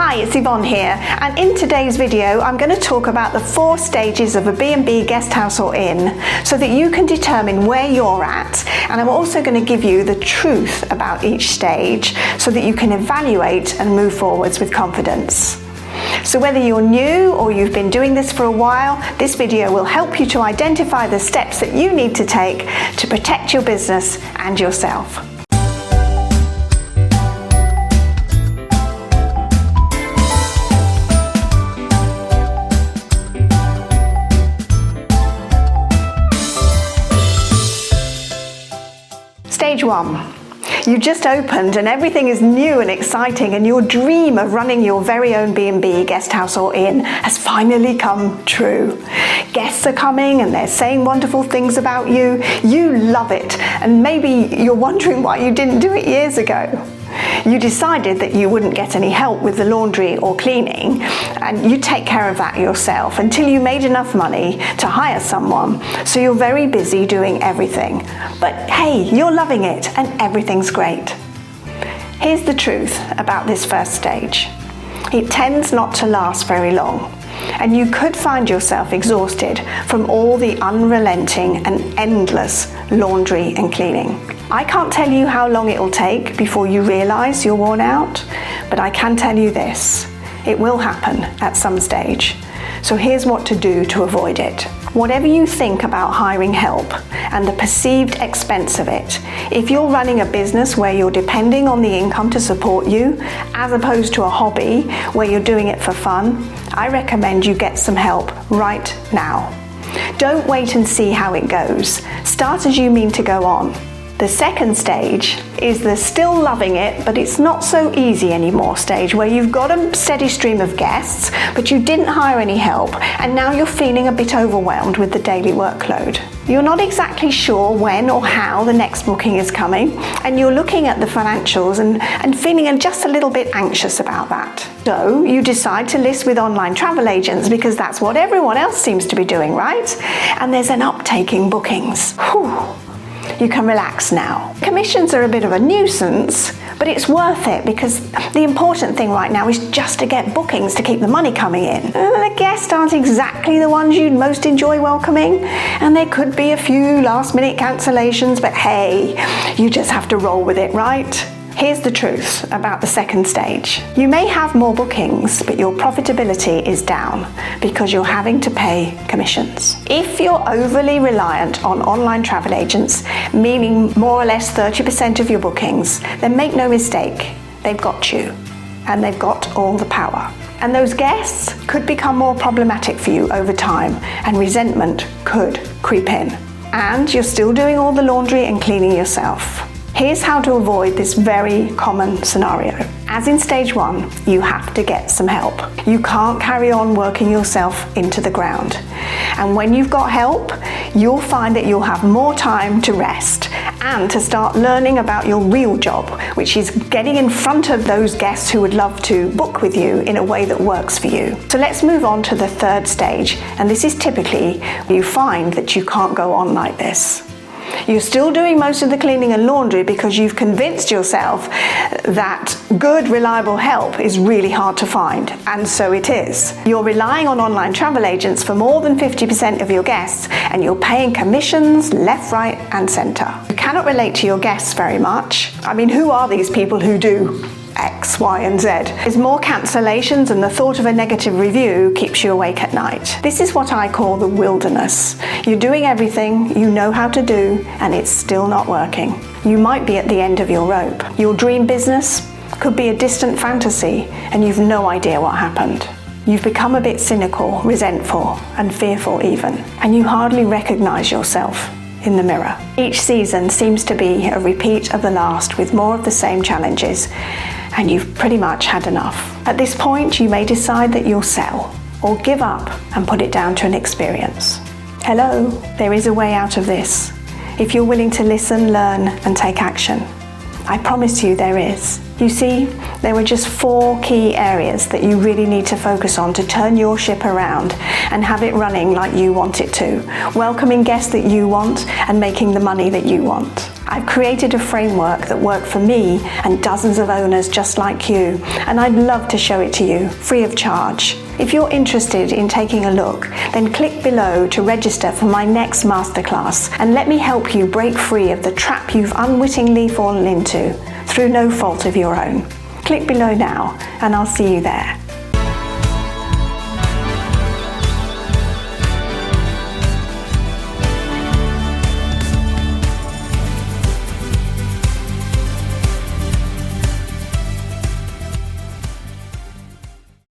Hi, it's Yvonne here, and in today's video I'm going to talk about the 4 stages of a B&B guest house or inn so that you can determine where you're at, and I'm also going to give you the truth about each stage so that you can evaluate and move forwards with confidence. So whether you're new or you've been doing this for a while, this video will help you to identify the steps that you need to take to protect your business and yourself. Stage 1. You just opened and everything is new and exciting, and your dream of running your very own B&B guest house or inn has finally come true. Guests are coming and they're saying wonderful things about you. You love it, and maybe you're wondering why you didn't do it years ago. You decided that you wouldn't get any help with the laundry or cleaning, and you take care of that yourself until you made enough money to hire someone, so you're very busy doing everything. But hey, you're loving it and everything's great. Here's the truth about this first stage. It tends not to last very long, and you could find yourself exhausted from all the unrelenting and endless laundry and cleaning. I can't tell you how long it'll take before you realise you're worn out, but I can tell you this: it will happen at some stage. So here's what to do to avoid it. Whatever you think about hiring help and the perceived expense of it, if you're running a business where you're depending on the income to support you, as opposed to a hobby where you're doing it for fun, I recommend you get some help right now. Don't wait and see how it goes. Start as you mean to go on. The second stage is the still loving it, but it's not so easy anymore stage, where you've got a steady stream of guests, but you didn't hire any help, and now you're feeling a bit overwhelmed with the daily workload. You're not exactly sure when or how the next booking is coming, and you're looking at the financials and feeling just a little bit anxious about that. So you decide to list with online travel agents because that's what everyone else seems to be doing, right? And there's an uptake in bookings. Whew. You can relax now. Commissions are a bit of a nuisance, but it's worth it because the important thing right now is just to get bookings to keep the money coming in. The guests aren't exactly the ones you'd most enjoy welcoming, and there could be a few last-minute cancellations, but hey, you just have to roll with it, right? Here's the truth about the second stage. You may have more bookings, but your profitability is down because you're having to pay commissions. If you're overly reliant on online travel agents, meaning more or less 30% of your bookings, then make no mistake, they've got you, and they've got all the power. And those guests could become more problematic for you over time, and resentment could creep in. And you're still doing all the laundry and cleaning yourself. Here's how to avoid this very common scenario. As in stage 1, you have to get some help. You can't carry on working yourself into the ground. And when you've got help, you'll find that you'll have more time to rest and to start learning about your real job, which is getting in front of those guests who would love to book with you in a way that works for you. So let's move on to the third stage, and this is typically where you find that you can't go on like this. You're still doing most of the cleaning and laundry because you've convinced yourself that good, reliable help is really hard to find, and so it is. You're relying on online travel agents for more than 50% of your guests, and you're paying commissions left, right, and centre. You cannot relate to your guests very much. I mean, who are these people who do X, Y, and Z? There's more cancellations, and the thought of a negative review keeps you awake at night. This is what I call the wilderness. You're doing everything you know how to do, and it's still not working. You might be at the end of your rope. Your dream business could be a distant fantasy, and you've no idea what happened. You've become a bit cynical, resentful, and fearful even, and you hardly recognize yourself in the mirror. Each season seems to be a repeat of the last, with more of the same challenges, and you've pretty much had enough. At this point, you may decide that you'll sell or give up and put it down to an experience. Hello, there is a way out of this, if you're willing to listen, learn, and take action. I promise you there is. You see, there were just 4 key areas that you really need to focus on to turn your ship around and have it running like you want it to, welcoming guests that you want and making the money that you want. I've created a framework that worked for me and dozens of owners just like you, and I'd love to show it to you free of charge. If you're interested in taking a look, then click below to register for my next masterclass and let me help you break free of the trap you've unwittingly fallen into through no fault of your own. Click below now and I'll see you there.